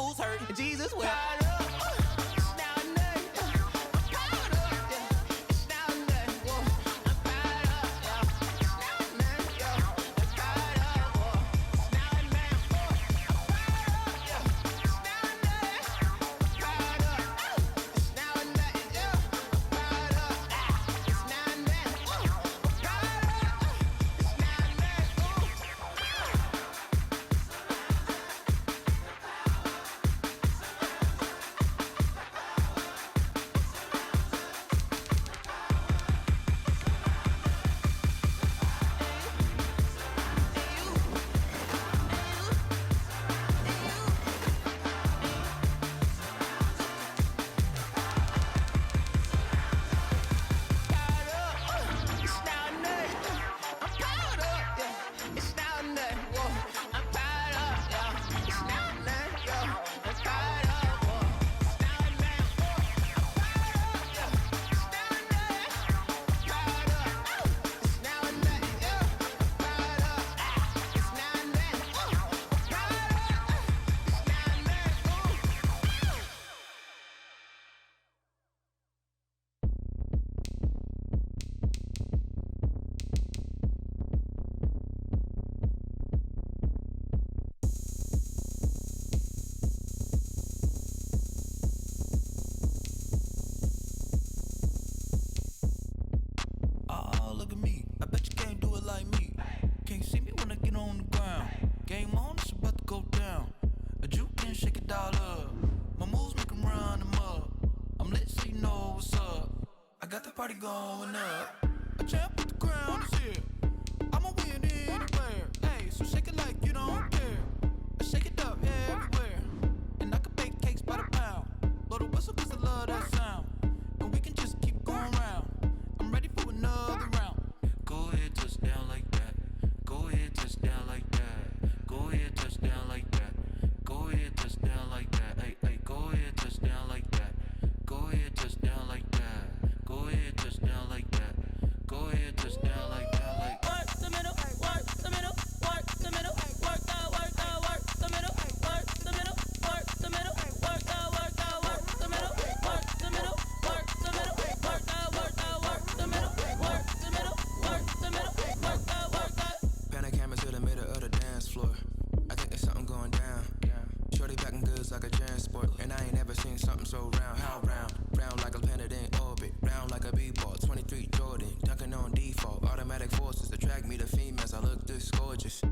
fools hurt, and Jesus will. Going up, a champ with the crown is here. I'ma win anywhere. Hey, so shake it like you don't care. I shake it up everywhere. And I can bake cakes by the pound. Blow the whistle 'cause I love that sound. And we can just keep going round. I'm ready for another round. Go ahead, touch down like that. Go ahead, touch down like that. Go ahead, touch down like that. Go ahead, touch down like that. Hey, hey, go ahead, touch down like that. Go ahead, touch down like that. Go ahead, touch down like that. Go ahead, touch down like that. Like work the middle, work the middle, work the middle, work the middle, work the middle, work the middle, work the middle, work the middle, work the middle, work the middle, work the middle, work the middle, work the. Pan a camera to the middle of the dance floor. I think there's something going down. Shorty packing goods like a transport, and I ain't never seen something so round. How round? Round like a planet in orbit, round like a b-ball. 23 Jordan, dunking on default. Automatic forces attract me to females. I look this gorgeous.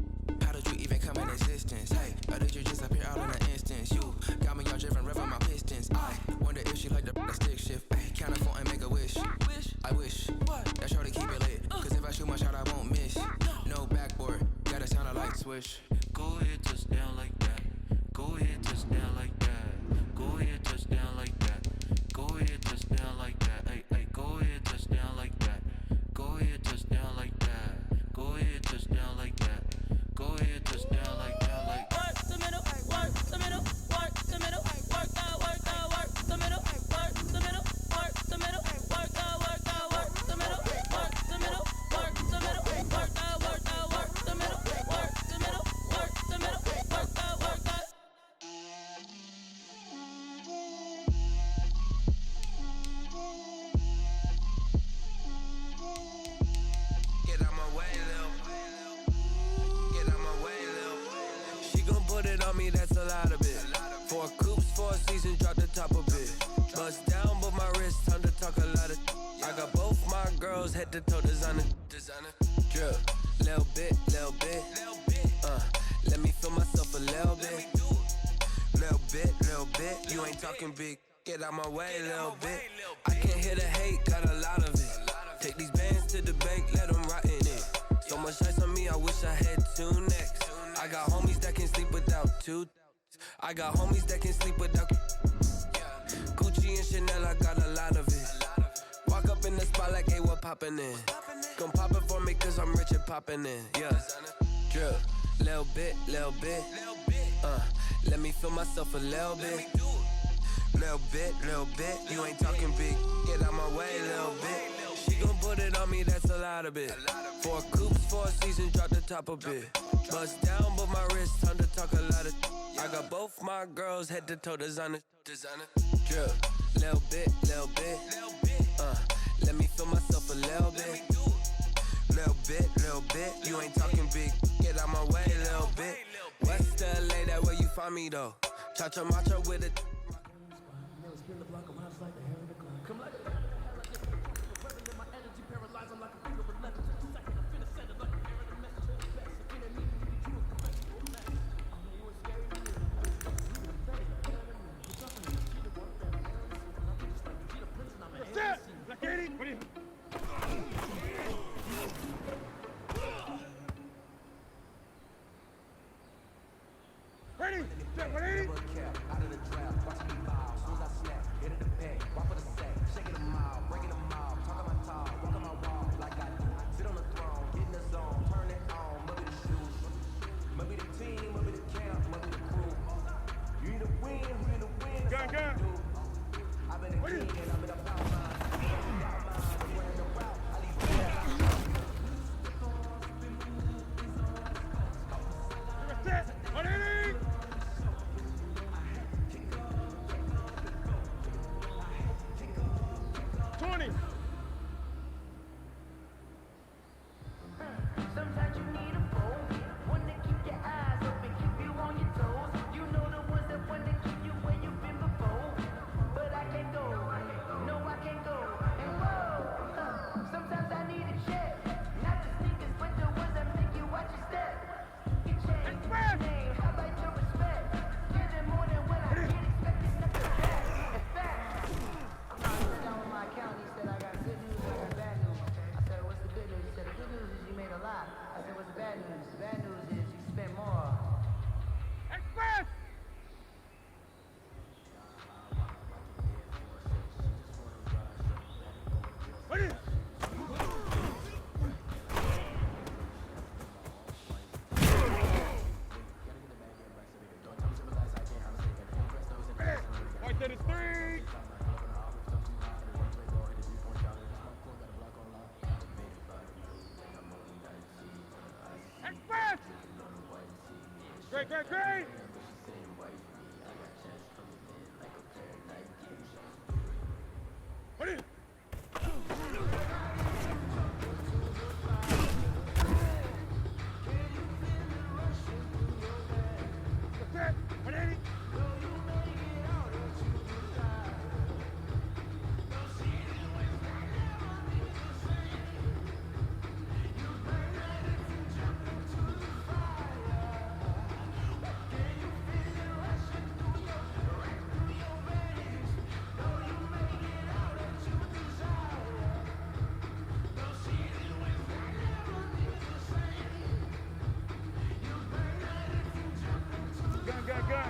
How did you even come in existence? Hey, or did you just appear out in an instance? You got me all driven, revving my pistons. I wonder if she like the stick shift. Hey, count a 4 and make a wish. I wish that shorty keep it lit. 'Cause if I shoot my shot, I won't miss. No backboard, gotta sound a light switch. Go ahead, touch down like that. Go ahead, touch down like that. Go ahead, touch down like that. Go ahead, touch down like that. Hey, hey, go ahead, touch down like that. Go ahead, touch down like that. Go ahead, touch down like that. Go ahead, touch down like that. Like work the middle, work the middle, work the middle, work the middle, work the middle, work the middle, work the middle, work the middle, work the middle, work the middle, work the middle, work the middle, work the middle, work the. Get out my way, Lil. Get out my way, Lil. She gon' put it on me, that's a lot of it. 4 coops, 4 seasons, drop the top a bit. Bust down, but my wrist, time to talk a lot of. I got both my girls head to toe designer. Drip, little bit, little bit. Let me feel myself a little bit. Little bit. You ain't talking big. Get out my way, little bit. I can't hear the hate, got a lot of it. Take these bands to the bank, let them rot in it. So much ice on me, I wish I had 2 necks. I got homies that can sleep without 2. I got homies that can sleep without. Gucci and Chanel, I got a lot of it. Walk up in the spot like, hey, what poppin' in? Gon' pop it for me, 'cause I'm rich and poppin' in. Yeah, drip, little bit. Let me feel myself a little bit. Little bit. You ain't talking big. Get out my way, little bit. She gon' put it on me, that's a lot of it. 4 coops, 4 seasons, drop the top a bit. Bust down, but my wrist, time to talk a lot of. I got both my girls head to toe designer. Drip, little bit. Let me feel myself a little bit. Little bit. You ain't talking big. Get out my way, little bit. West LA, that where you find me though. Cha-cha matcha with it. Great! What is it? Gun.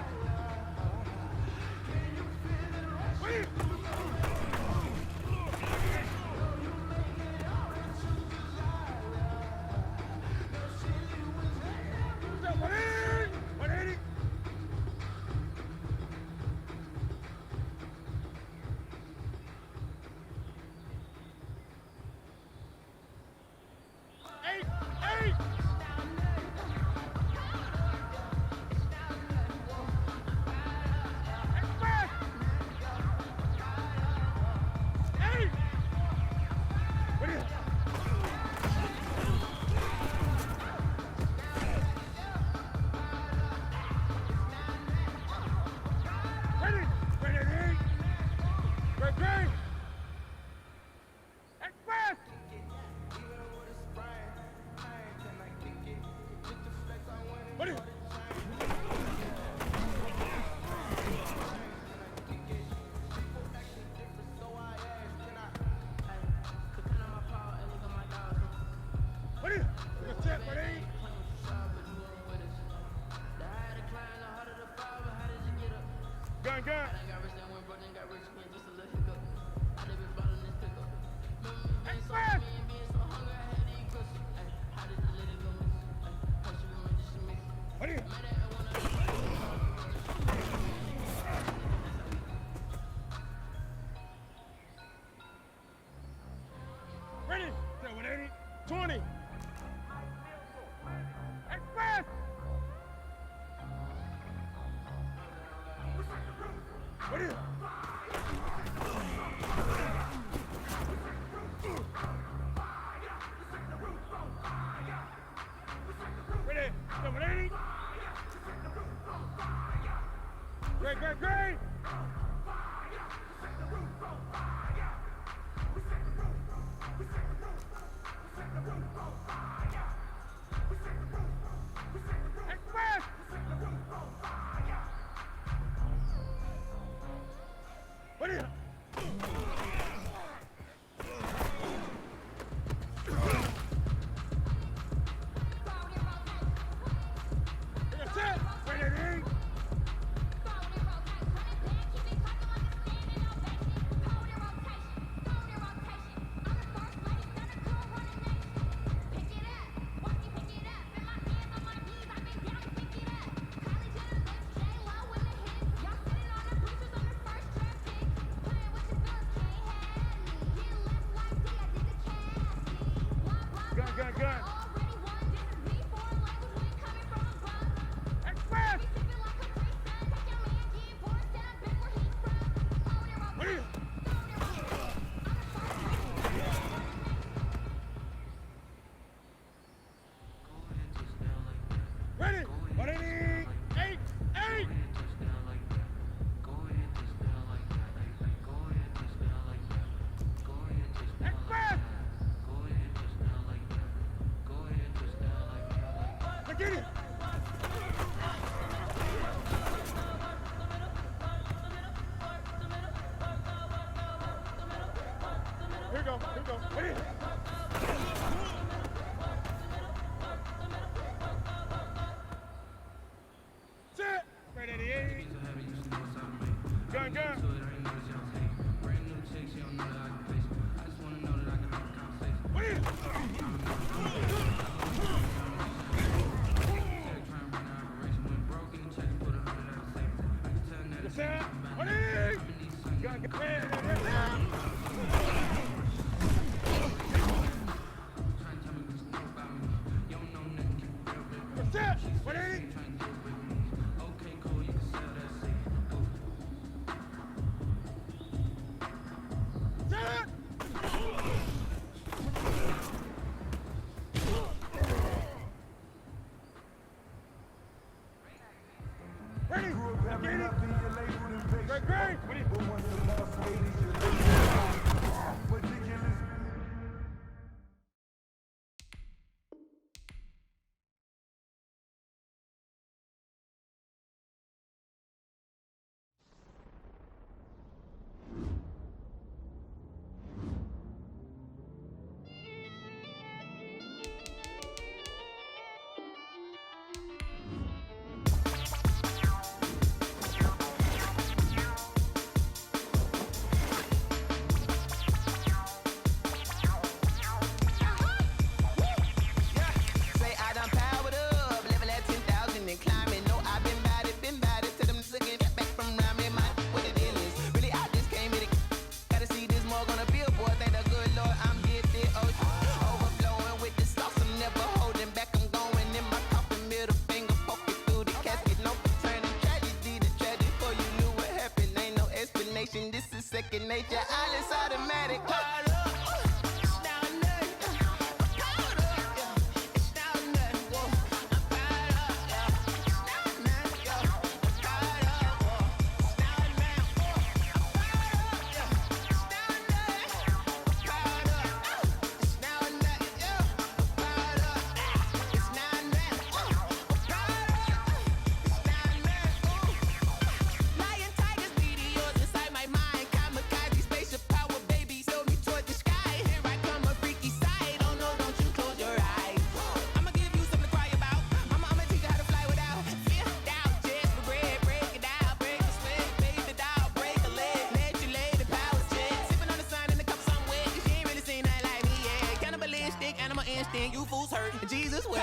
Express! What are you? it? 780. Great, great, great. Express. What is it? Gun. Express! Ready? 188! 8! Express! Get it! Here we go. Ready? Set! Right at the 8. Gun. What is it? Set! What is it? Gun. Set! What is it? Set! Ready? Get it? Great. What is second nature, all is automatic. You fools hurt. Jesus will.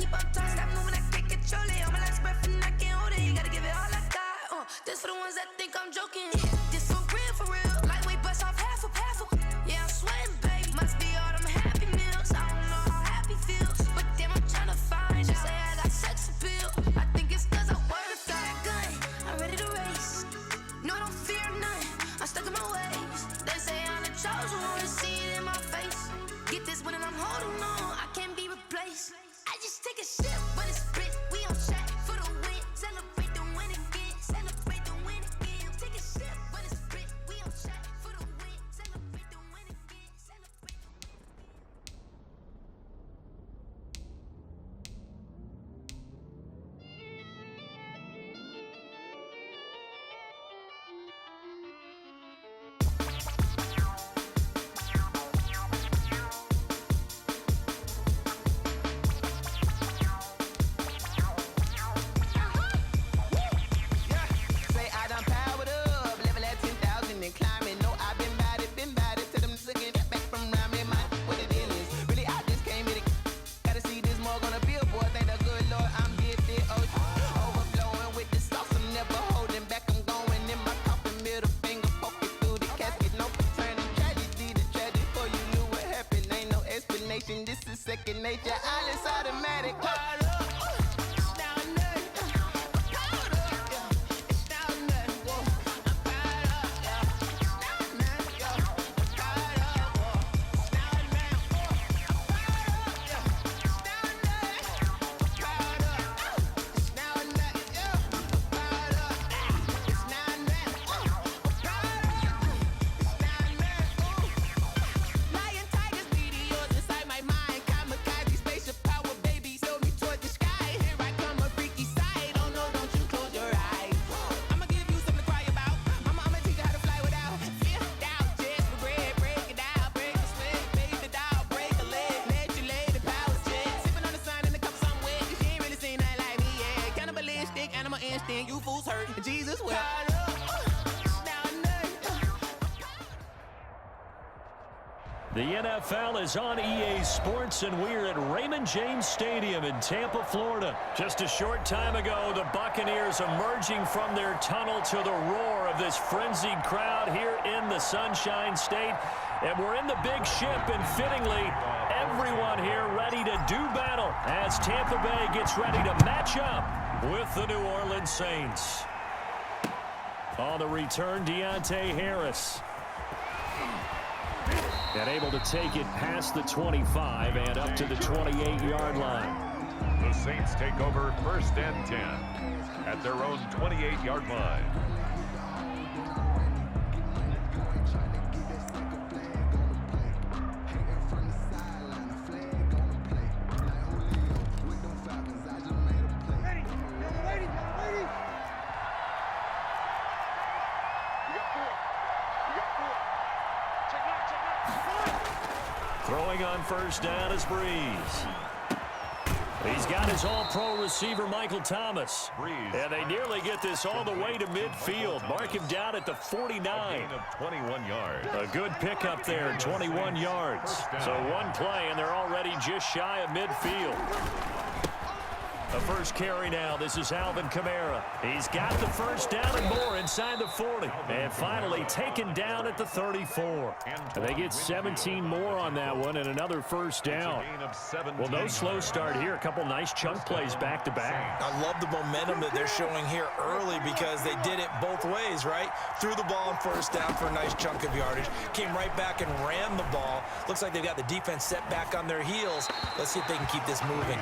keep up time, stop moving, I can't control it. On my last breath and I can't hold it. You gotta give it all I got. This for the ones that think I'm joking. This for real. Lightweight bust off half a. Yeah, I'm sweating, baby. Must be all them happy meals. I don't know how happy feels, but damn, I'm trying to find. Just say I got sex appeal. I think it's 'cause I work a gun. I'm ready to race. No, I don't fear none. I'm stuck in my ways. They say I'm the chosen one. See it in my face. Get this one and I'm holding on. I can't be replaced. I just take a sip when it's split. We on track for the win. Celebrate the win again. Celebrate the win again. Take a sip when it's split. We on track for the win. Celebrate the win again. Celebrate. Say I done powered up, level at 10,000 and climbing. No, I've been bad it to them looking get back from around me. My what the deal is, really I just came here to gotta see this more gonna be a boy. Thank the good Lord I'm gifted. Overflowing with the sauce, I'm never holding back. I'm going in my coffin, middle finger poking through the casket. No turning tragedy to tragedy. Before you knew what happened, ain't no explanation. This is second nature. All is automatic. Powered up. Lion, tigers, meteors inside my mind. Kamikaze, spaceship power, baby, sail me toward the sky. Here I come, a freaky side. Oh no, don't you close your eyes. I'ma give you something to cry about. I'ma teach you how to fly without fear, doubt. Just regret, break it out, break the sweat, bathe the down, break a leg, let you lay the power jet. Sipping on the sun in the cup somewhere. Cause she ain't really seen nothing like me, yeah. Cannibalistic, animal instinct, you fools hurt. Jesus will. The NFL is on EA Sports, and we're at Raymond James Stadium in Tampa, Florida. Just a short time ago, the Buccaneers emerging from their tunnel to the roar of this frenzied crowd here in the Sunshine State. And we're in the big ship, and fittingly, everyone here ready to do battle as Tampa Bay gets ready to match up with the New Orleans Saints. On the return, Deontay Harris. And able to take it past the 25 and up to the 28-yard line. The Saints take over 1st and 10 at their own 28-yard line. Throwing on 1st down is Breeze. He's got his all-pro receiver, Michael Thomas. And they nearly get this all the way to midfield. Mark him down at the 49. A gain of 21 yards. A good pickup there, 21 yards. So one play, and they're already just shy of midfield. The first carry now. This is Alvin Kamara. He's got the 1st down and more inside the 40. And finally taken down at the 34. And they get 17 more on that one and another 1st down. Well, no slow start here. A couple nice chunk plays back-to-back. I love the momentum that they're showing here early because they did it both ways, right? Threw the ball on 1st down for a nice chunk of yardage. Came right back and ran the ball. Looks like they've got the defense set back on their heels. Let's see if they can keep this moving.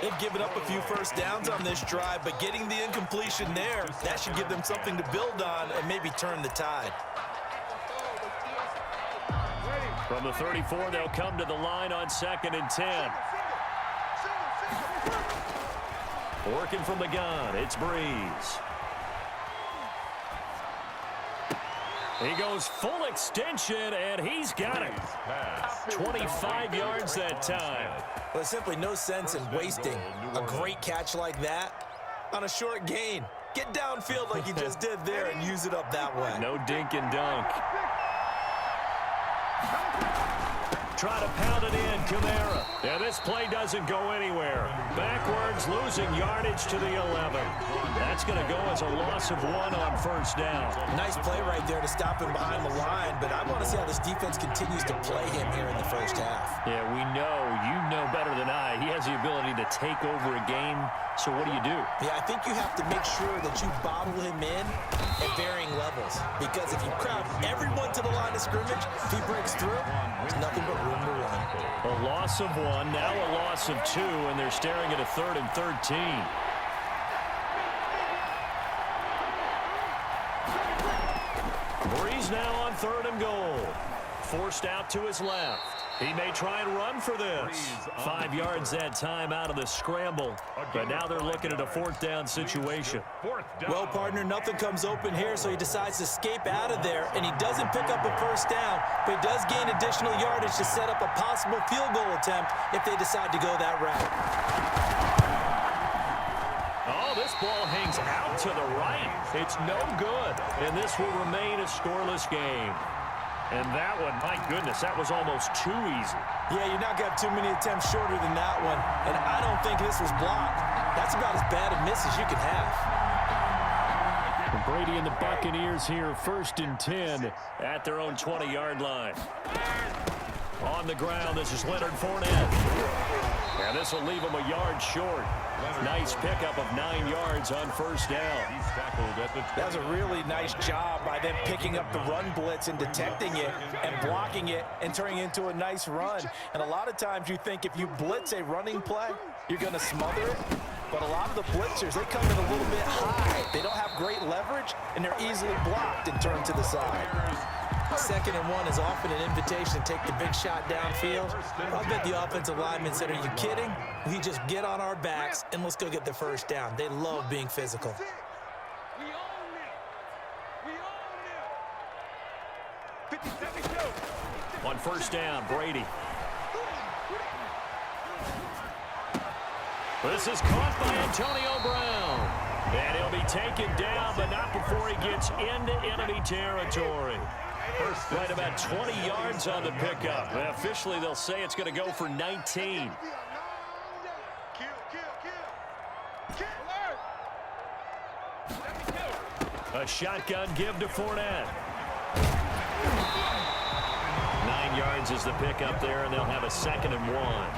They've given up a few 1st downs on this drive, but getting the incompletion there, that should give them something to build on and maybe turn the tide. From the 34, they'll come to the line on 2nd and 10. Working from the gun, it's Breeze. He goes full extension, and he's got it. 25 yards that time. Well, there's simply no sense in wasting a great catch like that on a short gain. Get downfield like you just did there and use it up that way. No dink and dunk. try to pound it in. Kamara. And this play doesn't go anywhere. Backwards, losing yardage to the 11. That's going to go as a loss of 1 on first down. Nice play right there to stop him behind the line, but I want to see how this defense continues to play him here in the first half. Yeah, we know. You know better than I. He has the ability to take over a game. So what do? Yeah, I think you have to make sure that you bottle him in at varying levels. Because if you crowd everyone to the line of scrimmage, if he breaks through, there's nothing but room to run. A loss of 1, now a loss of 2, and they're staring at a 3rd and 13. Breeze now on 3rd and goal. Forced out to his left. He may try and run for this. 5 yards that time out of the scramble. But now they're looking at a 4th down situation. Well, partner, nothing comes open here, so he decides to escape out of there. And he doesn't pick up a first down, but he does gain additional yardage to set up a possible field goal attempt if they decide to go that route. Oh, this ball hangs out to the right. It's no good. And this will remain a scoreless game. And that one, my goodness, that was almost too easy. Yeah, you're not got too many attempts shorter than that one. And I don't think this was blocked. That's about as bad a miss as you can have. Brady and the Buccaneers here, 1st and 10 at their own 20-yard line. On the ground, this is Leonard Fournette. And this will leave him a yard short. Nice pickup of 9 yards on first down. That was a really nice job by them picking up the run blitz and detecting it and blocking it and turning it into a nice run. And a lot of times you think if you blitz a running play, you're going to smother it. But a lot of the blitzers, they come in a little bit high. They don't have great leverage, and they're easily blocked and turned to the side. 2nd and 1 is often an invitation to take the big shot downfield. I bet the offensive linemen said, are you kidding? We just get on our backs and let's go get the first down. They love being physical. On first down, Brady. This is caught by Antonio Brown. And he'll be taken down, but not before he gets into enemy territory. Right about 20 yards on the pickup. And officially, they'll say it's going to go for 19. A shotgun give to Fournette. 9 yards is the pickup there, and they'll have a 2nd and 1.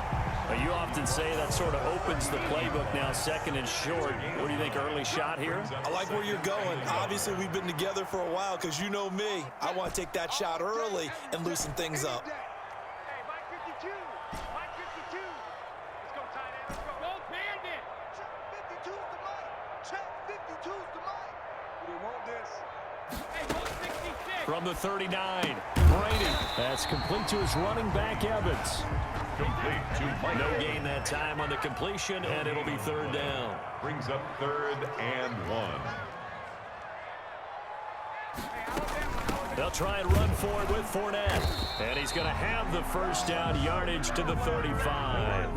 You often say that sort of opens the playbook now, 2nd and short. What do you think, early shot here? I like where you're going. Obviously, we've been together for a while because you know me. I want to take that shot early and loosen things up. From the 39, Brady. That's complete to his running back, Evans. Complete to Mike. No gain that time on the completion, and it'll be 3rd down. Brings up 3rd and 1. They'll try and run for it with Fournette. And he's going to have the first down yardage to the 35.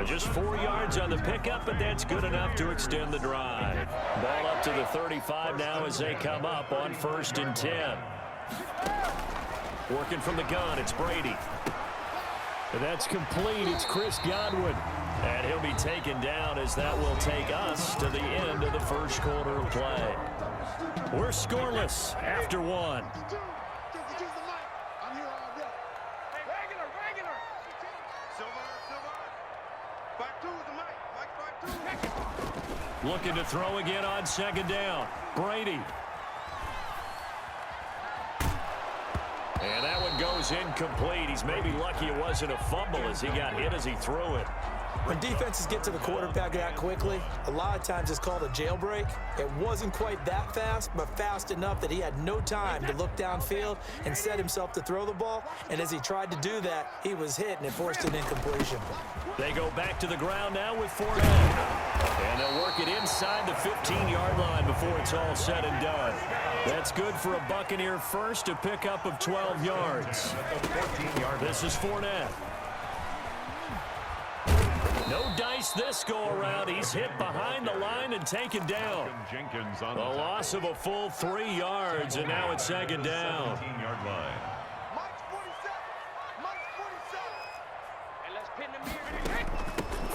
Just 4 yards on the pickup, but that's good enough to extend the drive. Ball up to the 35 now as they come up on 1st and 10. Working from the gun, it's Brady. That's complete. It's Chris Godwin. And he'll be taken down as that will take us to the end of the first quarter of play. We're scoreless after 1. Looking to throw again on 2nd down. Brady. And that one goes incomplete. He's maybe lucky it wasn't a fumble as he got hit as he threw it. When defenses get to the quarterback that quickly, a lot of times it's called a jailbreak. It wasn't quite that fast, but fast enough that he had no time to look downfield and set himself to throw the ball. And as he tried to do that, he was hit and it forced an incompletion. They go back to the ground now with Fournette. And they'll work it inside the 15-yard line before it's all said and done. That's good for a Buccaneer first, a pickup of 12 yards. This is Fournette. No dice this go-around. He's hit behind the line and taken down. A loss of a full 3 yards, and now it's 2nd down.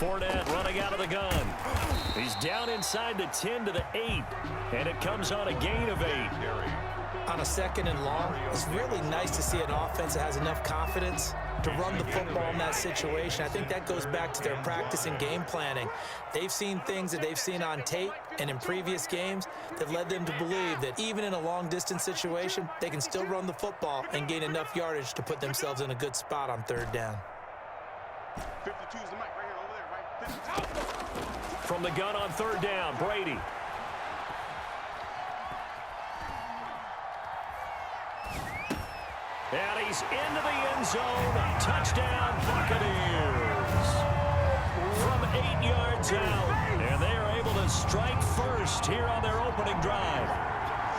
Fournette running out of the gun. He's down inside the 10 to the 8, and it comes on a gain of 8. On a 2nd and long, it's really nice to see an offense that has enough confidence to run the football in that situation. I think that goes back to their practice and game planning. They've seen things that they've seen on tape and in previous games that led them to believe that even in a long-distance situation, they can still run the football and gain enough yardage to put themselves in a good spot on 3rd down. 52 is the mic right here, over there, right? 52. From the gun on 3rd down, Brady. And he's into the end zone. Touchdown, Buccaneers. From 8 yards out. And they are able to strike first here on their opening drive.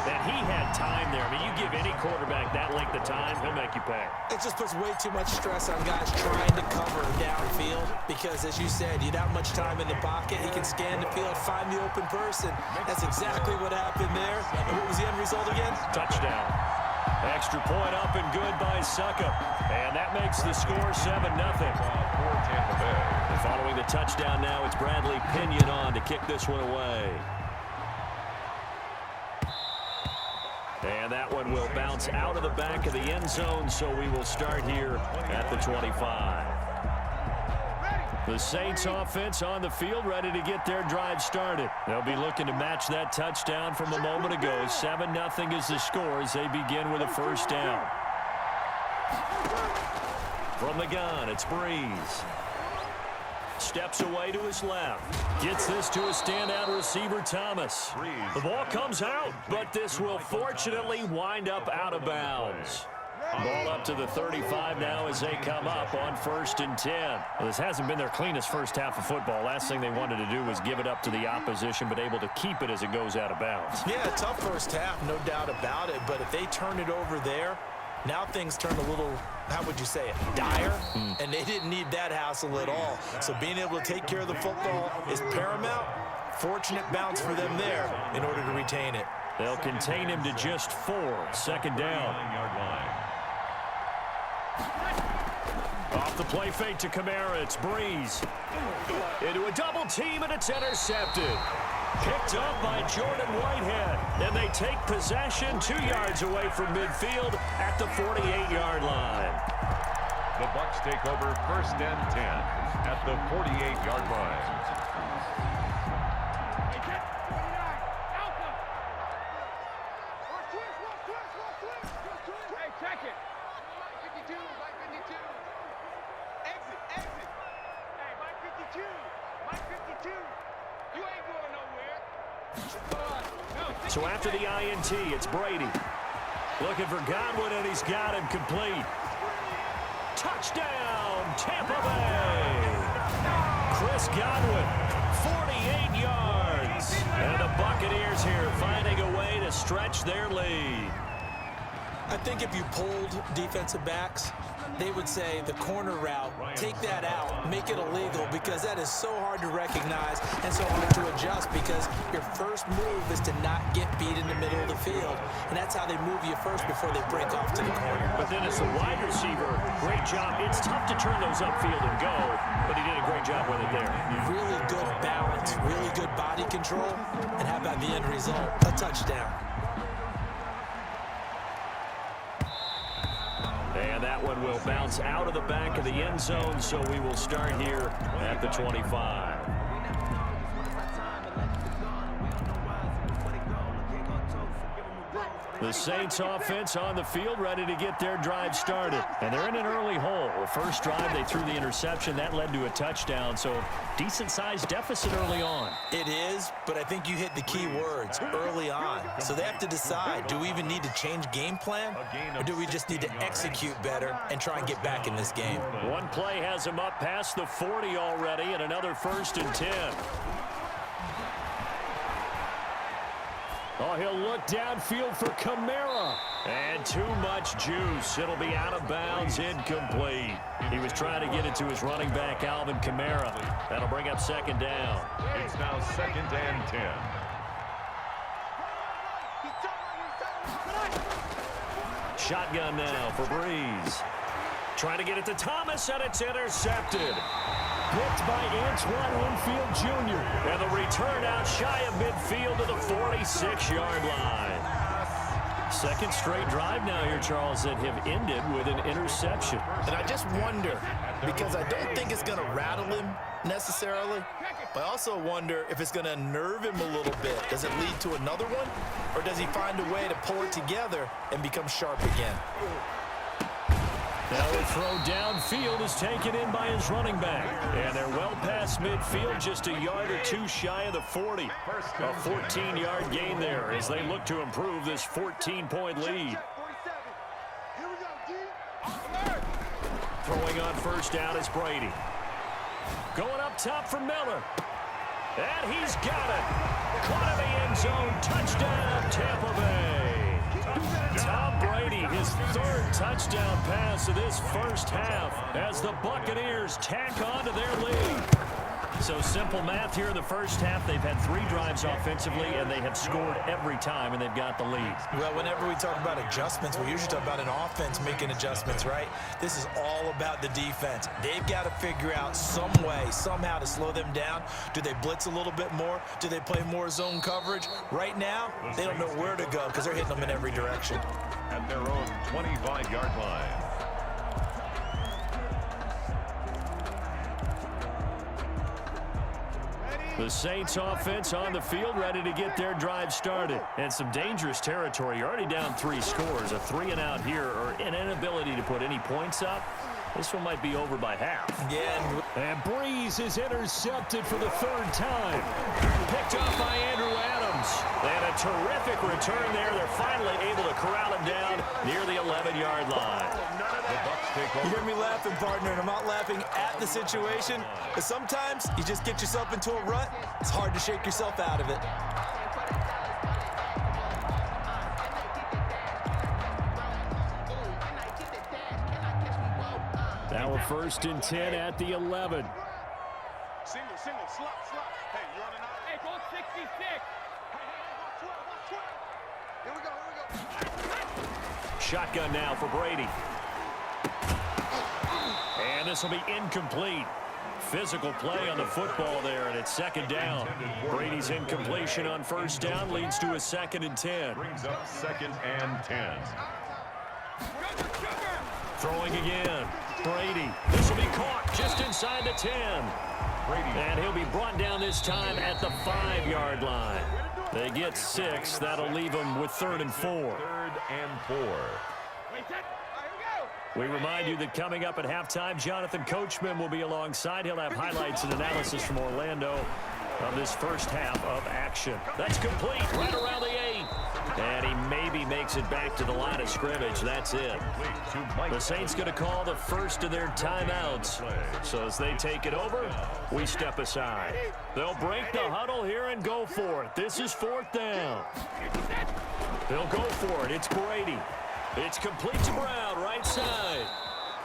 And he had time there. I mean, you give any quarterback that length of time, he'll make you pay. It just puts way too much stress on guys trying to cover downfield because, as you said, you don't have much time in the pocket. He can scan the field, find the open person. That's exactly what happened there. And what was the end result again? Touchdown. Extra point up and good by Suckup. And that makes the score 7-0. And following the touchdown now, it's Bradley Pinion on to kick this one away. And that one will bounce out of the back of the end zone, so we will start here at the 25. The Saints offense on the field, ready to get their drive started. They'll be looking to match that touchdown from a moment ago. 7-0 is the score as they begin with a 1st down. From the gun, it's Breeze. Steps away to his left. Gets this to a standout receiver, Thomas. The ball comes out, but this will fortunately wind up out of bounds. Ball up to the 35 now as they come up on 1st and 10. Well, this hasn't been their cleanest first half of football. Last thing they wanted to do was give it up to the opposition, but able to keep it as it goes out of bounds. Yeah, tough first half, no doubt about it. But if they turn it over there, now things turn a little, how would you say it, dire? And they didn't need that hassle at all. So being able to take care of the football is paramount. Fortunate bounce for them there in order to retain it. They'll contain him to just 4. 2nd down. Off the play fake to Kamara, it's Breeze. Into a double team, and it's intercepted. Picked up by Jordan Whitehead. And they take possession 2 yards away from midfield at the 48-yard line. The Bucs take over 1st and 10 at the 48-yard line. Hey, check it. Mike 52, Mike 52. Exit, exit. Hey, Mike 52, Mike 52. You ain't going nowhere. So after the INT, it's Brady. Looking for Godwin, and he's got him complete. Touchdown, Tampa Bay. Chris Godwin, 48 yards. And the Buccaneers here finding a way to stretch their lead. I think if you polled defensive backs, they would say the corner route, take that out, make it illegal, because that is so hard to recognize and so hard to adjust, because your first move is to not get beat in the middle of the field. And that's how they move you first before they break off to the corner. But then as a wide receiver, great job. It's tough to turn those upfield and go, but he did a great job with it there. Really good balance, really good body control, and how about the end result? A touchdown. And that one will bounce out of the back of the end zone, so we will start here at the 25. The Saints offense on the field, ready to get their drive started. And they're in an early hole. The first drive, they threw the interception. That led to a touchdown, so decent-sized deficit early on. It is, but I think you hit the key words, early on. So they have to decide, do we even need to change game plan, or do we just need to execute better and try and get back in this game? One play has him up past the 40 already, and another 1st and 10. Oh, he'll look downfield for Kamara. And too much juice. It'll be out of bounds, incomplete. He was trying to get it to his running back, Alvin Kamara. That'll bring up 2nd down. It's now 2nd and 10. Shotgun now for Breeze. Trying to get it to Thomas, and it's intercepted. picked by Antoine Winfield Jr. And the return out shy of midfield to the 46-yard line. Second straight drive now here, Charles, that have ended with an interception. And I just wonder, because I don't think it's going to rattle him necessarily, but I also wonder if it's going to unnerve him a little bit. Does it lead to another one, or does he find a way to pull it together and become sharp again? Now the throw downfield is taken in by his running back. And they're well past midfield, just a yard or two shy of the 40. A 14-yard gain there as they look to improve this 14-point lead. Throwing on first down is Brady. Going up top for Miller. And he's got it. Caught in the end zone. Touchdown, Tampa Bay. Tom Brady, his third touchdown pass of this first half as the Buccaneers tack on to their lead. So simple math here in the first half. They've had 3 drives offensively, and they have scored every time, and they've got the lead. Well, whenever we talk about adjustments, we usually talk about an offense making adjustments, right? This is all about the defense. They've got to figure out some way, somehow to slow them down. Do they blitz a little bit more? Do they play more zone coverage? Right now, they don't know where to go because they're hitting them in every direction. At their own 25-yard line. The Saints offense on the field, ready to get their drive started. And some dangerous territory. You're already down 3 scores. A 3-and-out here, or an inability to put any points up. This one might be over by half. Yeah. And Breeze is intercepted for the 3rd time. Picked up by Andrew Adams. And a terrific return there. They're finally able to corral him down near the 11-yard line. You hear me laughing, partner, and I'm not laughing at the situation. But sometimes you just get yourself into a rut. It's hard to shake yourself out of it. Now a 1st and 10 at the 11. Single, slop. Hey, you running out? Hey, go 66. Hey, watch 12. Here we go. Shotgun now for Brady. And this will be incomplete. Physical play on the football there, and it's 2nd down. Brady's incompletion on 1st down leads to a 2nd and 10. Brings up 2nd and 10. Throwing again. Brady. This will be caught just inside the 10. And he'll be brought down this time at the 5-yard line. They get 6. That'll leave them with 3rd and 4. 3rd and 4. We remind you that coming up at halftime, Jonathan Coachman will be alongside. He'll have highlights and analysis from Orlando of this first half of action. That's complete right around the 8. And he maybe makes it back to the line of scrimmage. That's it. The Saints going to call the first of their timeouts. So as they take it over, we step aside. They'll break the huddle here and go for it. This is 4th down. They'll go for it. It's Brady. It's complete to Brown, right side.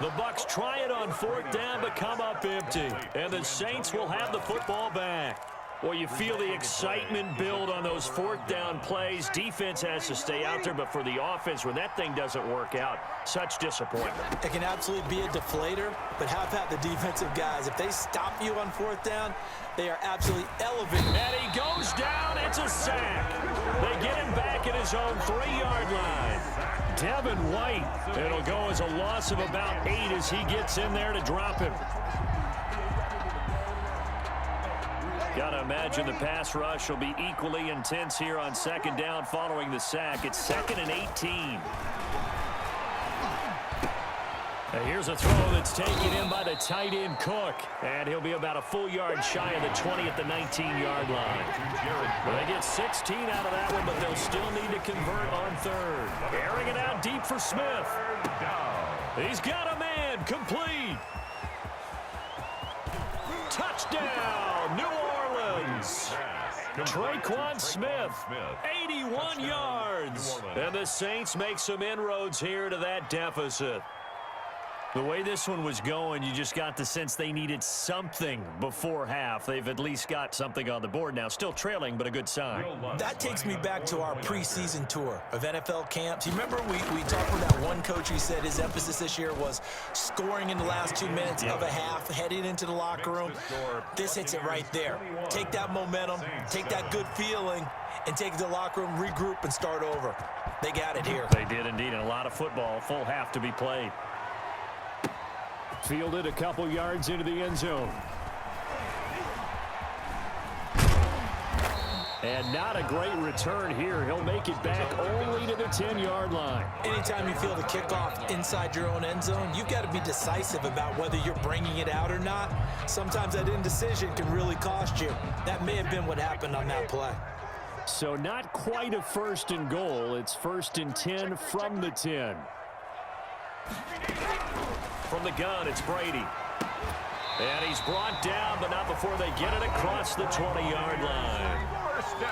The Bucs try it on 4th down, but come up empty. And the Saints will have the football back. Well, you feel the excitement build on those 4th down plays. Defense has to stay out there, but for the offense, when that thing doesn't work out, such disappointment. It can absolutely be a deflator, but how about the defensive guys? If they stop you on 4th down, they are absolutely elevated. And he goes down. It's a sack. They get him back at his own 3-yard line. Devin White. It'll go as a loss of about 8 as he gets in there to drop him. Got to imagine the pass rush will be equally intense here on 2nd down following the sack. It's 2nd and 18. And here's a throw that's taken in by the tight end Cook. And he'll be about a full yard shy of the 20 at the 19-yard line. Well, they get 16 out of that one, but they'll still need to convert on 3rd. Airing it out deep for Smith. He's got a man. Complete. Touchdown, New Orleans. Traquan Smith, 81 yards. And the Saints make some inroads here to that deficit. The way this one was going, you just got the sense they needed something before half. They've at least got something on the board now. Still trailing, but a good sign. That takes me back to our preseason tour of NFL camps. You remember we talked with that one coach who said his emphasis this year was scoring in the last 2 minutes of a half, heading into the locker room. This hits it right there. Take that momentum, take that good feeling, and take it to the locker room, regroup, and start over. They got it here. They did indeed, and a lot of football, full half to be played. Fielded a couple yards into the end zone. And not a great return here. He'll make it back only to the 10-yard line. Anytime you field a kickoff inside your own end zone, you've got to be decisive about whether you're bringing it out or not. Sometimes that indecision can really cost you. That may have been what happened on that play. So not quite a first and goal. It's 1st and 10 from the 10. From the gun, it's Brady. And he's brought down, but not before they get it across the 20-yard line.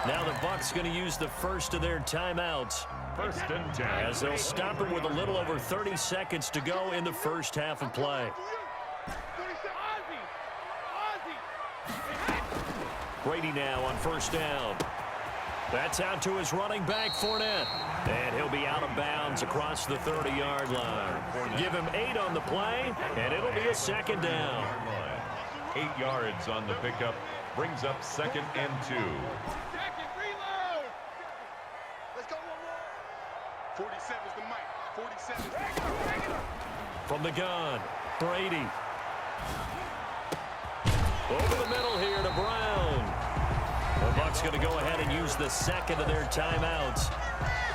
Now the Bucs going to use the first of their timeouts. 1st and 10. As they'll stop it with a little over 30 seconds to go in the first half of play. Brady now on 1st down. That's out to his running back, Fournette. And he'll be out of bounds across the 30-yard line. Give him 8 on the play, and it'll be a 2nd down. 8 yards on the pickup. Brings up 2nd and 2. Let's go one more. 47's the mic. 47's From the gun, Brady. Over the middle here to Brown. The Bucs going to go ahead and use the 2nd of their timeouts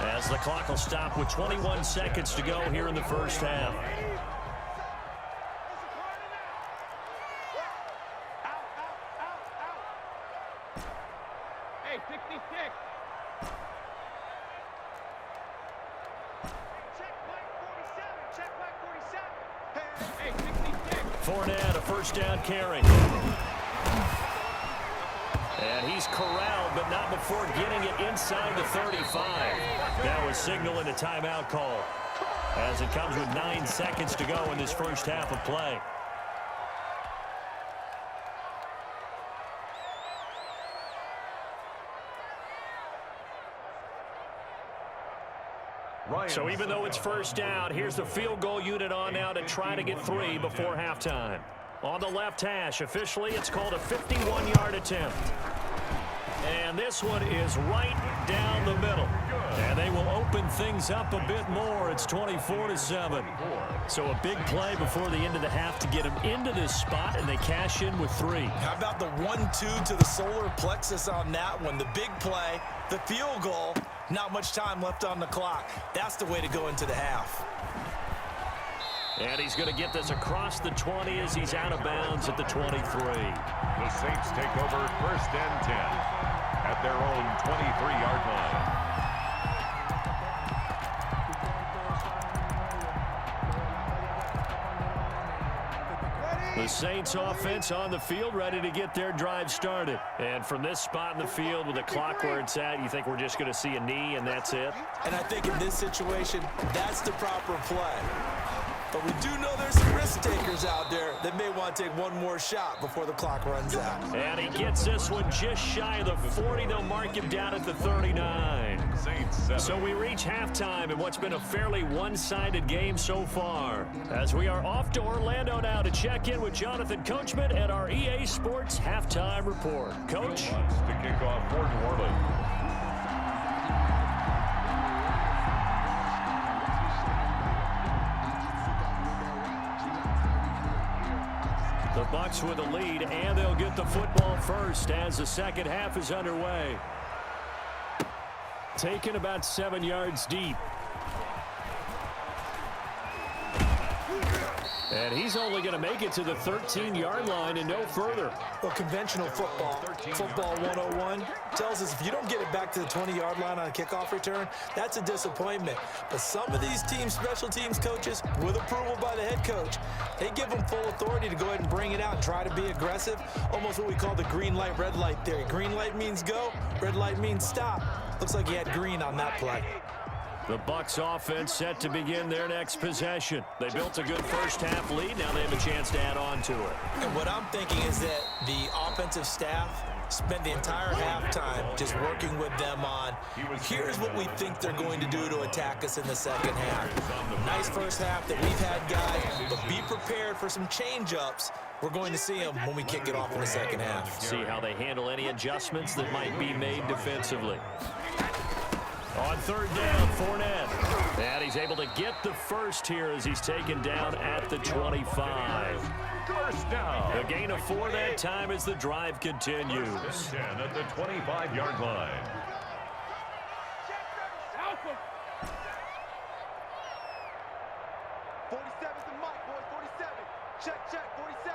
as the clock will stop with 21 seconds to go here in the first half. Hey, 66. Check white 47. Check white 47. Hey, 66. Fournette, a 1st down carry. And he's corralled, but not before getting it inside the 35. That was signaling a timeout call as it comes with 9 seconds to go in this first half of play. So even though it's 1st down, here's the field goal unit on now to try to get 3 before halftime. On the left hash, officially, it's called a 51-yard attempt. And this one is right down the middle. And they will open things up a bit more. It's 24-7. So a big play before the end of the half to get them into this spot, and they cash in with 3. How about the 1-2 to the solar plexus on that one? The big play, the field goal, not much time left on the clock. That's the way to go into the half. And he's going to get this across the 20 as he's out of bounds at the 23. The Saints take over 1st and 10 at their own 23-yard line. The Saints offense on the field, ready to get their drive started. And from this spot in the field with the clock where it's at, you think we're just going to see a knee and that's it? And I think in this situation, that's the proper play. But we do know there's some risk takers out there that may want to take one more shot before the clock runs out. And he gets this one just shy of the 40. They'll mark him down at the 39. So we reach halftime in what's been a fairly one-sided game so far. As we are off to Orlando now to check in with Jonathan Coachman at our EA Sports Halftime Report. Coach? To kick off for New Orleans. The Bucs with a lead, and they'll get the football first as the second half is underway. Taken about 7 yards deep. And he's only going to make it to the 13-yard line and no further. Well, conventional football 101, tells us if you don't get it back to the 20-yard line on a kickoff return, that's a disappointment. But some of these teams, special teams coaches, with approval by the head coach, they give them full authority to go ahead and bring it out and try to be aggressive, almost what we call the green light, red light theory. Green light means go, red light means stop. Looks like he had green on that play. The Bucs offense set to begin their next possession. They built a good first-half lead. Now they have a chance to add on to it. And what I'm thinking is that the offensive staff spent the entire halftime just working with them on, here's what we think they're going to do to attack us in the second half. Nice first half that we've had, guys, but be prepared for some change-ups. We're going to see them when we kick it off in the second half. See how they handle any adjustments that might be made defensively. On third down, Fournette. And he's able to get the first here as he's taken down at the 25. First down. A gain of 4 that time as the drive continues. 10 at the 25-yard line. 47's the mic, boys. 47. Check, check. 47.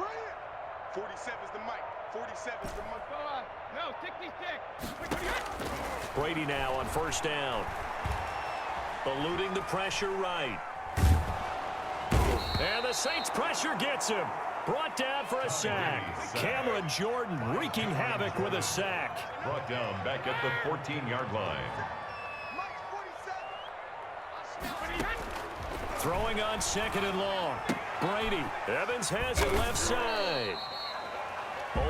Right here. 47's the mic. 47's the mic. No, 66. Brady now on first down. Eluding the pressure right. And the Saints pressure gets him. Brought down for a sack. Cameron Jordan wreaking havoc with a sack. Brought down back at the 14-yard line. Throwing on second and long. Brady. Evans has it left side.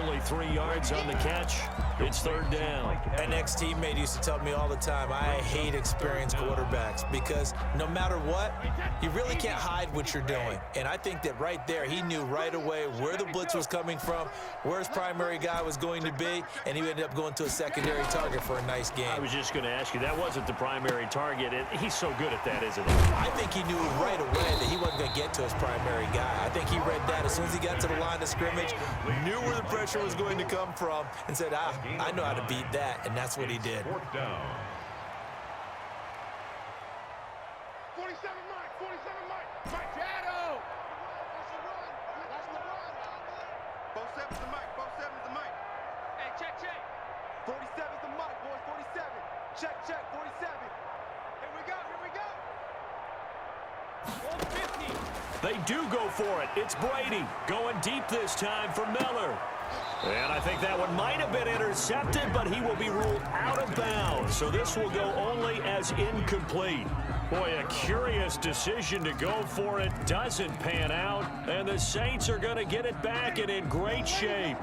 Only 3 yards on the catch. It's third down. An ex-teammate used to tell me all the time, I hate experienced quarterbacks because no matter what, you really can't hide what you're doing. And I think that right there, he knew right away where the blitz was coming from, where his primary guy was going to be, and he ended up going to a secondary target for a nice game. I was just going to ask you, that wasn't the primary target, and he's so good at that, isn't he? I think he knew right away that he wasn't going to get to his primary guy. I think he read that as soon as he got to the line of scrimmage, knew where the pressure was going to come from, and said, I know how to beat that, and that's what he did. Fourth down. 47 Mike. 47 Mike. Mike Shadow. That's the run. 47's the mic. 47's the mic. Hey, check, check. 47's the mic, boys. 47. Check, check. 47. Here we go. Here we go. 150. They do go for it. It's Brady going deep this time for Miller. And I think that one might have been intercepted, but he will be ruled out of bounds. So this will go only as incomplete. Boy, a curious decision to go for it. Doesn't pan out. And the Saints are going to get it back and in great shape.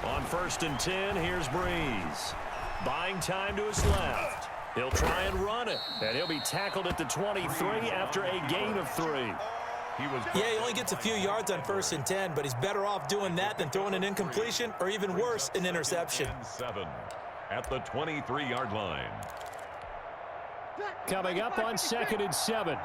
On first and 10, here's Breeze. Buying time to his left. He'll try and run it. And he'll be tackled at the 23 after a gain of 3. Yeah, he only gets a few yards on first and 10, but he's better off doing that than throwing an incompletion or even worse, an interception. 7 at the 23-yard line. Coming up on second and 7.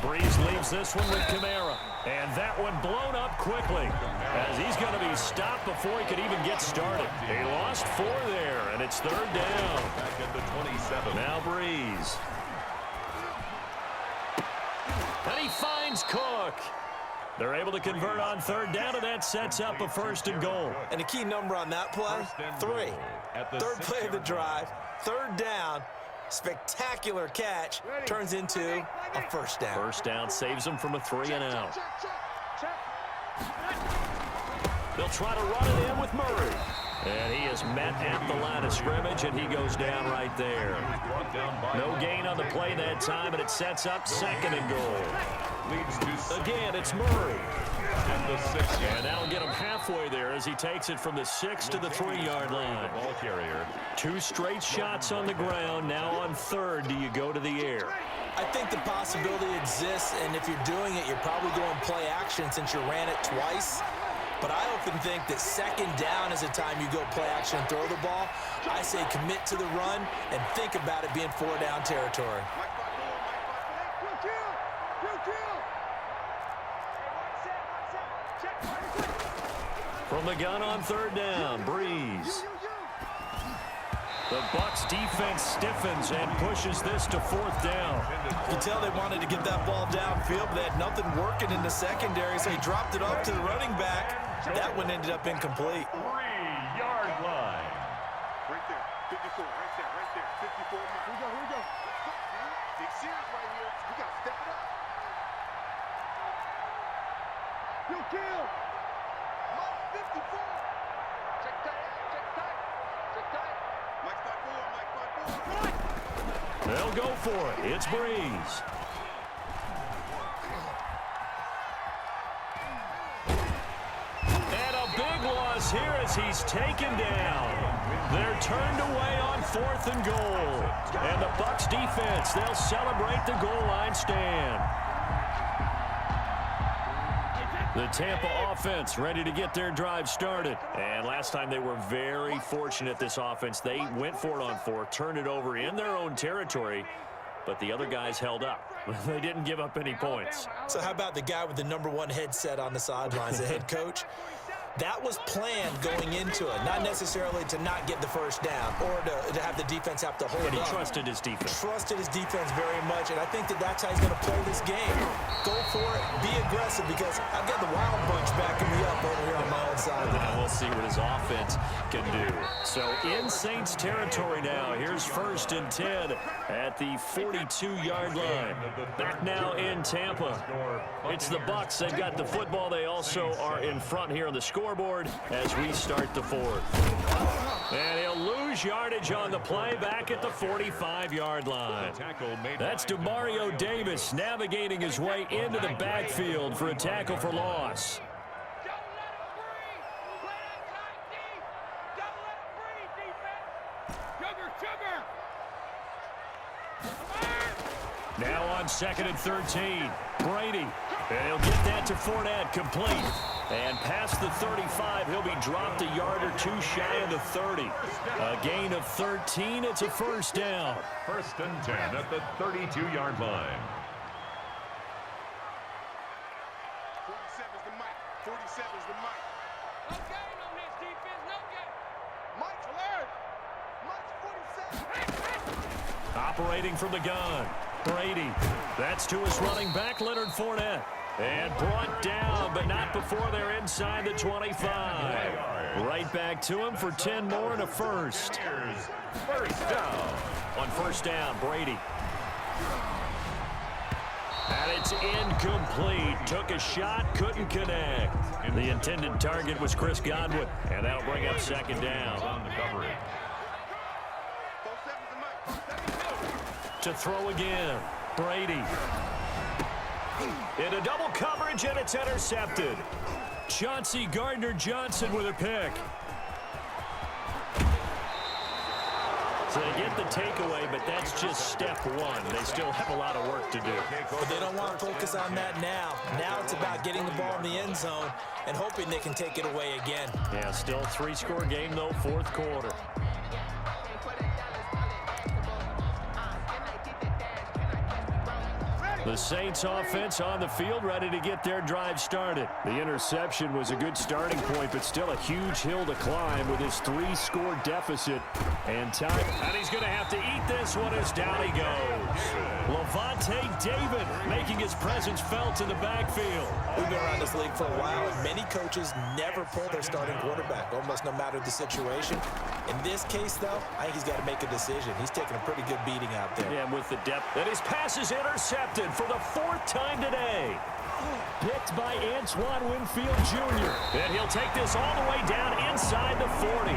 Breeze leaves this one with Kamara. And that one blown up quickly as he's going to be stopped before he could even get started. He lost 4 there, and it's third down. Back at the 27. Now Breeze. And he finds Cook. They're able to convert on third down, and that sets up a first and goal. And a key number on that play, 3. Third play of the drive, third down. Spectacular catch turns into a first down. First down saves them from a 3 and out. They'll try to run it in with Murray. And he is met at the line of scrimmage, and he goes down right there. No gain on the play that time, and it sets up second and goal. Again, it's Murray. And that'll get him halfway there as he takes it from the 6 to the 3-yard line. Ball carrier. 2 straight shots on the ground. Now on third, do you go to the air? I think the possibility exists, and if you're doing it, you're probably going play action since you ran it twice. But I often think that second down is the time you go play action and throw the ball. I say commit to the run and think about it being 4-down territory. From the gun on third down, Breeze. The Bucs defense stiffens and pushes this to fourth down. You can tell they wanted to get that ball downfield, but they had nothing working in the secondary, so he dropped it off to the running back. That one ended up incomplete. 3-yard line. Right there. 54, right there, 54. Here we go. Big series right here. We got to step it up. You kill. Mike 54. Check tight. Mike 5-4. They'll go for it. It's Breeze. And a big loss here as he's taken down. They're turned away on 4th and goal. And the Bucs defense, they'll celebrate the goal line stand. The Tampa offense ready to get their drive started. And last time they were very fortunate, this offense. They went for it on 4, turned it over in their own territory, but the other guys held up. They didn't give up any points. So how about the guy with the #1 headset on the sidelines, the head coach? That was planned going into it, not necessarily to not get the first down or to have the defense have to hold And he up. trusted his defense. Trusted his defense very much, and I think that's how he's going to play this game. Go for it, be aggressive, because I've got the Wild Bunch backing me up over here on my own side. And we'll see what his offense can do. So in Saints territory now. Here's 1st and 10 at the 42-yard line. Back now in Tampa. It's the Bucs. They've got the football. They also are in front here on the scoreboard as we start the 4th. And he'll lose yardage on the play back at the 45-yard line. That's DeMario Davis navigating his way into the backfield for a tackle for loss. Now on 2nd and 13, Brady. And he'll get that to Fournette, complete. And past the 35, he'll be dropped a yard or two shy of the 30. A gain of 13, it's a 1st down. 1st and 10 at the 32-yard line. 47's the mic. 47's the mic. No gain on this defense, no gain. Mike's alert. Mike's 47. Operating from the gun, Brady. That's to his running back, Leonard Fournette. And brought down, but not before they're inside the 25. Right back to him for 10 more and a 1st. Here's 1st down. On 1st down, Brady. And it's incomplete. Took a shot, couldn't connect. The intended target was Chris Godwin. And that'll bring up 2nd down. On the coverage. 47's the mic. To throw again, Brady. In a double coverage, and it's intercepted. Chauncey Gardner-Johnson with a pick. So they get the takeaway, but that's just step 1. They still have a lot of work to do. But they don't want to focus on that now. Now it's about getting the ball in the end zone and hoping they can take it away again. Yeah, still 3-score game, though, 4th quarter. The Saints offense on the field, ready to get their drive started. The interception was a good starting point, but still a huge hill to climb with his 3-score deficit. And time. And he's going to have to eat this one as down he goes. Levante David making his presence felt in the backfield. We've been around this league for a while, and many coaches never pull their starting quarterback, almost no matter the situation. In this case, though, I think he's got to make a decision. He's taking a pretty good beating out there. Yeah, and with the depth. And his pass is intercepted for the 4th time today. Picked by Antoine Winfield Jr. And he'll take this all the way down inside the 40.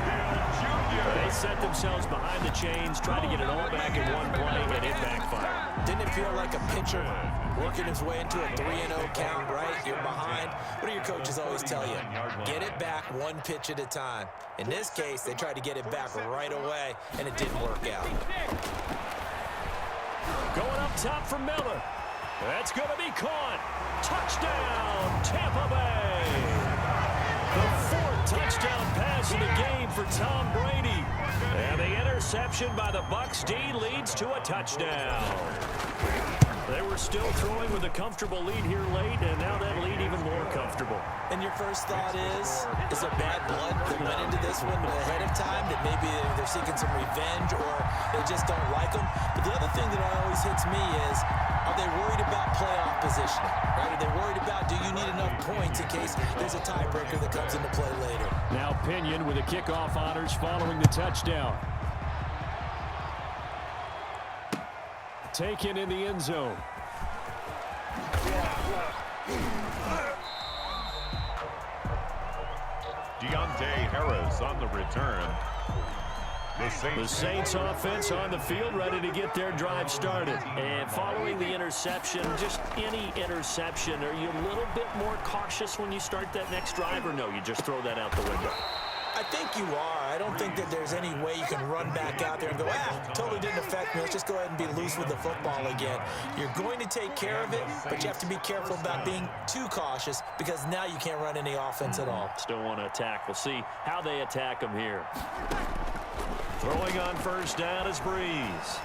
They set themselves behind the chains, trying to get it all back in one play, and it backfired. Didn't it feel like a pitcher working his way into a 3-0 count, right? You're behind. What do your coaches always tell you? Get it back 1 pitch at a time. In this case, they tried to get it back right away, and it didn't work out. Going up top for Miller. That's going to be caught. Touchdown, Tampa Bay. The 4th touchdown pass of the game for Tom Brady. And the interception by the Bucs D leads to a touchdown. They were still throwing with a comfortable lead here late, and now that lead even more comfortable. And your first thought is there bad blood that went into this one ahead of time, that maybe they're seeking some revenge or they just don't like them? But the other thing that always hits me is, are they worried about playoff positioning? Right? Are they worried about, do you need enough points in case there's a tiebreaker that comes into play later? Now Pinion with the kickoff honors following the touchdown. taken in the end zone. Deontay Harris on the return. The Saints offense on the field, ready to get their drive started. And following the interception, just any interception, are you a little bit more cautious when you start that next drive, or no, you just throw that out the window? I think you are. I don't think that there's any way you can run back out there and go, totally didn't affect me. Let's just go ahead and be loose with the football again. You're going to take care of it, but you have to be careful about being too cautious because now you can't run any offense at all. Still want to attack. We'll see how they attack them here. Throwing on first down is Breeze.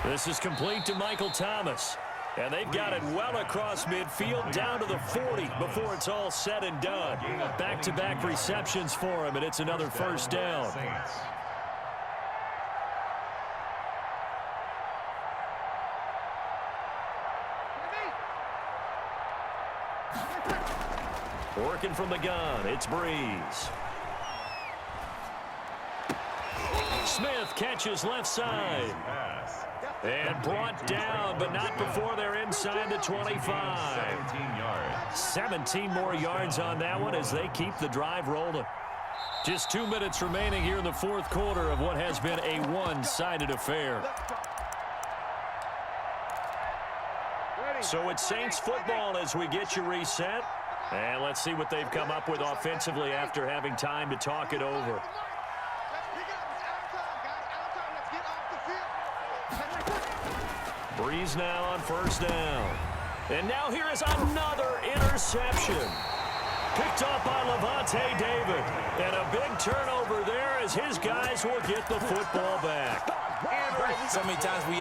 This is complete to Michael Thomas. And they've got it well across midfield down to the 40 before it's all said and done. Back-to-back receptions for him, and it's another first down. Working from the gun, it's Breeze. Smith catches left side. And brought down, but not before they're inside the 25. 17 more yards on that one as they keep the drive rolling. Just 2 minutes remaining here in the fourth quarter of what has been a one-sided affair. So it's Saints football as we get you reset. And let's see what they've come up with offensively after having time to talk it over. Breeze now on first down. And now here is another interception. Picked off by Levante David. And a big turnover there as his guys will get the football back. So many times we...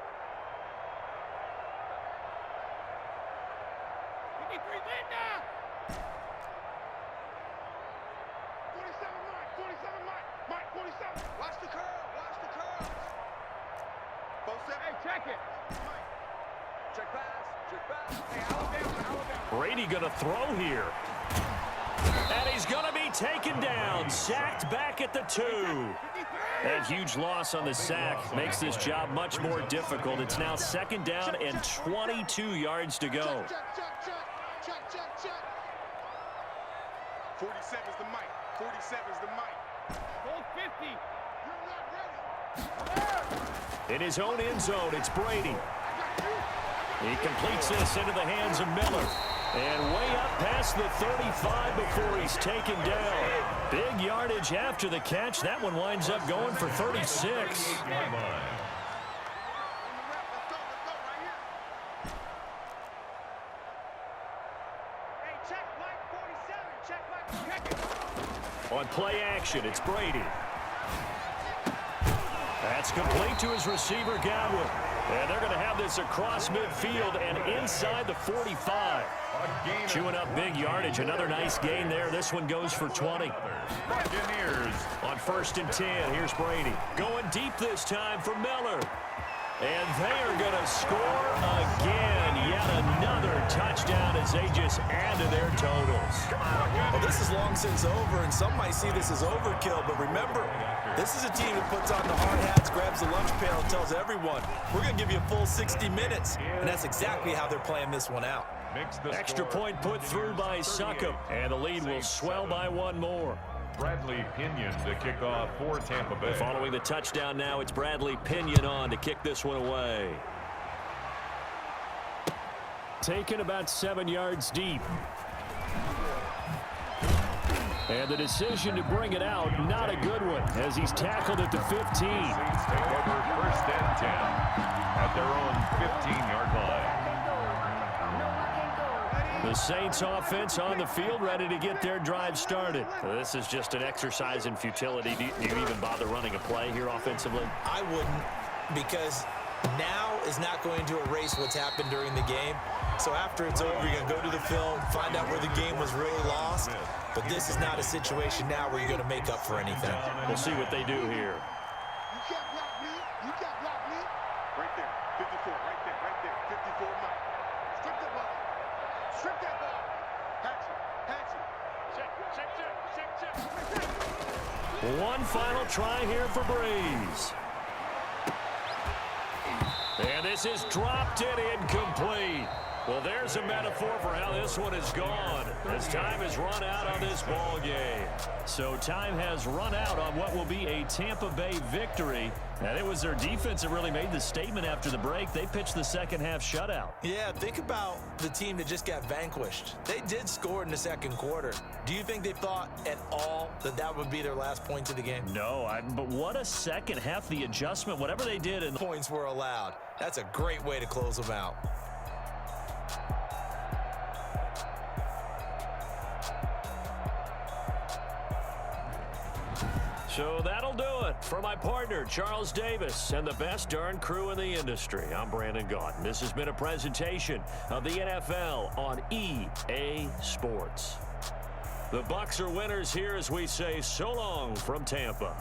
Brady going to throw here. And he's going to be taken down. Sacked back at the 2. That huge loss on the sack makes this job much more difficult. It's now second down and 22 yards to go. 47 is the mic. 47 is the mic. Hold 50. In his own end zone, it's Brady. He completes this into the hands of Miller. And way up past the 35 before he's taken down. Big yardage after the catch. That one winds up going for 36. On play action, it's Brady. That's complete to his receiver, Godwin. And they're going to have this across midfield and inside the 45. Chewing up big yardage. Another nice gain there. This one goes for 20. Buccaneers on first and 10. Here's Brady. Going deep this time for Miller. And they are going to score again. Yet another touchdown as they just add to their totals. Well, this is long since over, and some might see this as overkill. But remember, this is a team that puts on the hard hats, grabs the lunch pail, and tells everyone, we're going to give you a full 60 minutes. And that's exactly how they're playing this one out. Extra point put through by Succop. And the lead will swell by one more. Bradley Pinion to kick off for Tampa Bay. Following the touchdown now, it's Bradley Pinion on to kick this one away. Taken about 7 yards deep. And the decision to bring it out, not a good one, as he's tackled at the 15. Saints take over first and 10 at their own 15-yard line. The Saints offense on the field, ready to get their drive started. This is just an exercise in futility. Do you even bother running a play here offensively? I wouldn't, because now is not going to erase what's happened during the game. So after it's over, you're going to go to the film, find out where the game was really lost. But this is not a situation now where you're going to make up for anything. We'll see what they do here. You can't block me. You can't block me. Right there. 54. Right there. Right there. 54 Mike. Strip that ball. Strip that ball. Hatch it. Hatch it. Check. Check. Check. Check. Check. One final try here for Breeze. And this is dropped it incomplete. Well, there's a metaphor for how this one is gone, as time has run out on this ball game. So time has run out on what will be a Tampa Bay victory. And it was their defense that really made the statement after the break. They pitched the second half shutout. Yeah, think about the team that just got vanquished. They did score in the second quarter. Do you think they thought at all that that would be their last point of the game? No, but what a second half, the adjustment, whatever they did. And points were allowed. That's a great way to close them out. So that'll do it for my partner, Charles Davis, and the best darn crew in the industry. I'm Brandon Gaudin. This has been a presentation of the NFL on EA Sports. The Bucs are winners here as we say so long from Tampa.